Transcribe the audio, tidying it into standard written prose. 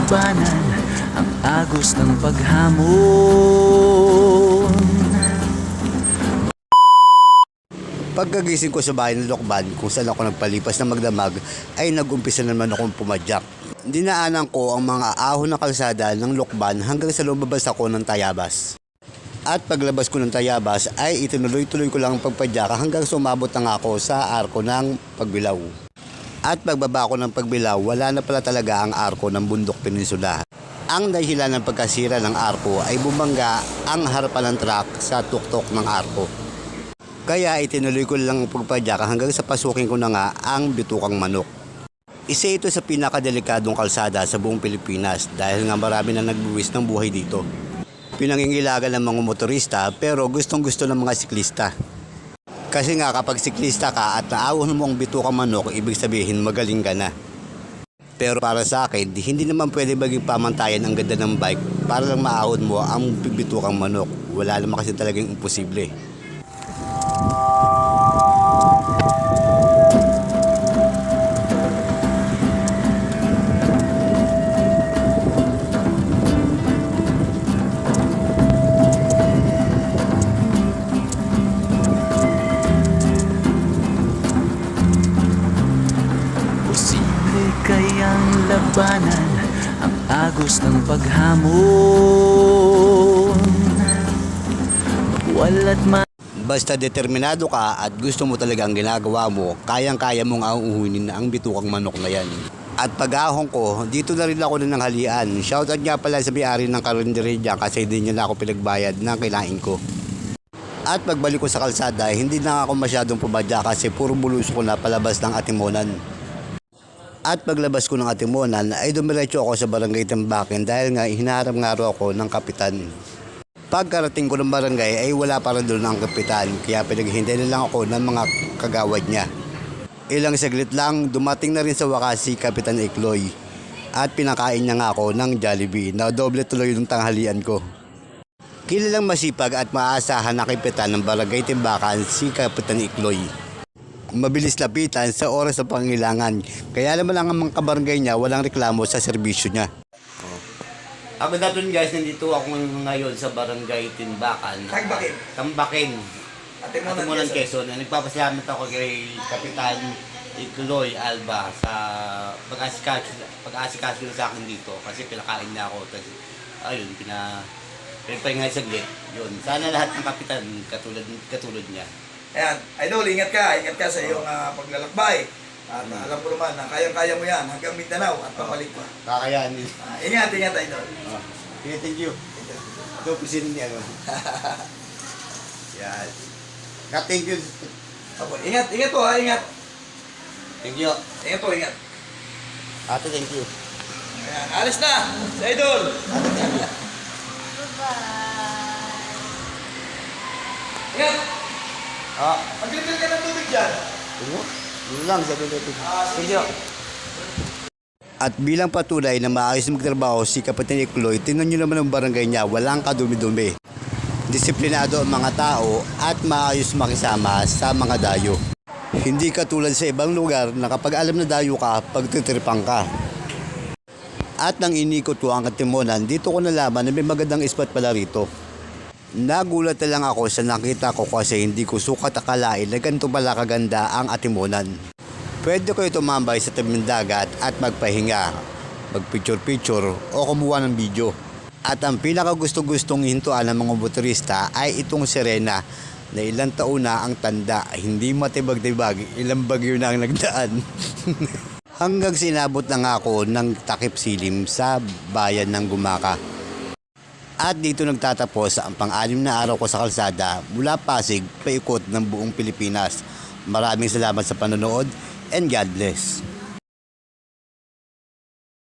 labanan ang agos ng paghamon. Pagkagising ko sa bahay ng Lokban kung saan ako nagpalipas ng magdamag ay nag-umpisa naman akong pumadyak. Dinaanan ko ang mga ahon na kalsada ng Lokban hanggang sa lumabas ako ng Tayabas. At paglabas ko ng Tayabas ay itinuloy-tuloy ko lang ang pagpadyak hanggang sumabot na ako sa arko ng Pagbilao. At pagbaba ko ng Pagbilao, wala na pala talaga ang arko ng Bundok Peninsula. Ang dahilan ng pagkasira ng arko ay bumangga ang harapan ng truck sa tuktok ng arko. Kaya itinuloy ko lang ang pagpadyak hanggang sa pasukin ko na nga ang Bitukang Manok. Isa ito sa pinakadelikadong kalsada sa buong Pilipinas dahil nga marami na nagbuwis ng buhay dito. Pinangingilagan ng mga motorista pero gustong-gusto ng mga siklista. Kasi nga kapag siklista ka at naawon mo ang Bitukang Manok, ibig sabihin magaling ka na. Pero para sa akin, hindi naman pwede maging pamantayan ang ganda ng bike para lang maahon mo ang Bitukang Manok. Wala naman kasi talagang imposible. Posible kayang labanan ang agos ng paghamon. Wala't Basta determinado ka at gusto mo talaga ang ginagawa mo, kayang-kaya mong auuhunin ang Bitukang Manok na yan. At pag-ahon ko, dito na rin ako ng halian. Shoutout nga pala sa may-ari ng karinderya kasi hindi niya na ako pinagbayad ng kailain ko. At pagbalik ko sa kalsada, hindi na ako masyadong pumadya kasi puro bulus ko na palabas ng Atimonan. At paglabas ko ng Atimonan ay dumiretso ako sa Barangay Tambakin dahil nga hinaharap nga raw ako ng kapitan. Pagkarating ko ng barangay ay wala para doon ang kapitan kaya pinaghintay na lang ako ng mga kagawad niya. Ilang saglit lang dumating na rin sa wakas si Kapitan Ikloy at pinakain niya nga ako ng Jollibee na doble tuloy ng tanghalian ko. Kilalang masipag at maaasahan na kapitan ng Barangay Timbakan si Kapitan Ikloy. Mabilis lapitan sa oras ng pangailangan kaya naman ang mga kabarangay niya walang reklamo sa serbisyo niya. Ako natin guys, nandito ako ngayon sa Barangay Timbakan. Tambakin. Atimonan, Quezon. Nagpapasalamat ako kay Kapitan Ikloy Alba sa pag-asikaso sa akin dito kasi pinakain niya ako. Tapos, ayun, pinagpahinga saglit. Yun. Sana lahat ng kapitan katulad niya. Ayan, idol, ingat ka sa iyong paglalakbay. At alam ko naman na kayang-kaya mo yan hanggang Mindanao at pabalik pa. Kakayanin. Ingat, idol. Okay, thank you. Ito, pisin niya. Yan. Thank you. Opo, ingat po ingat. Thank you. Ingat po, ingat. Ate, thank you. Ayan, alis na, sa idol. Ingat, mag-refill ka ng tubig dyan. Yun lang, sabi ko. Thank you. At bilang patunay na maayos magtrabaho si Kapitan Ikloy, tingnan nyo naman ang barangay niya, walang kadumi-dumi. Disiplinado ang mga tao at maayos makisama sa mga dayo. Hindi katulad sa ibang lugar na kapag alam na dayo ka, pagtitripang ka. At nang inikot ko ang Atimonan, dito ko nalaman na may magandang spot pala rito. Nagulat na lang ako sa nakita ko kasi hindi ko sukat akalain na ganito pala kaganda ang Atimonan. Pwede kayo tumambay sa tabing dagat at magpahinga, magpicture-picture o kumuha ng video. At ang pinakagusto-gustong hintuan ng mga motorista ay itong sirena na ilang taon na ang tanda, hindi matibag-tibag, ilang bagyo na ang nagdaan. Hanggang sinabot na nga ako ng takip silim sa bayan ng Gumaka. At dito nagtatapos ang pang-anim na araw ko sa kalsada mula Pasig paikot ng buong Pilipinas. Maraming salamat sa panonood and God bless.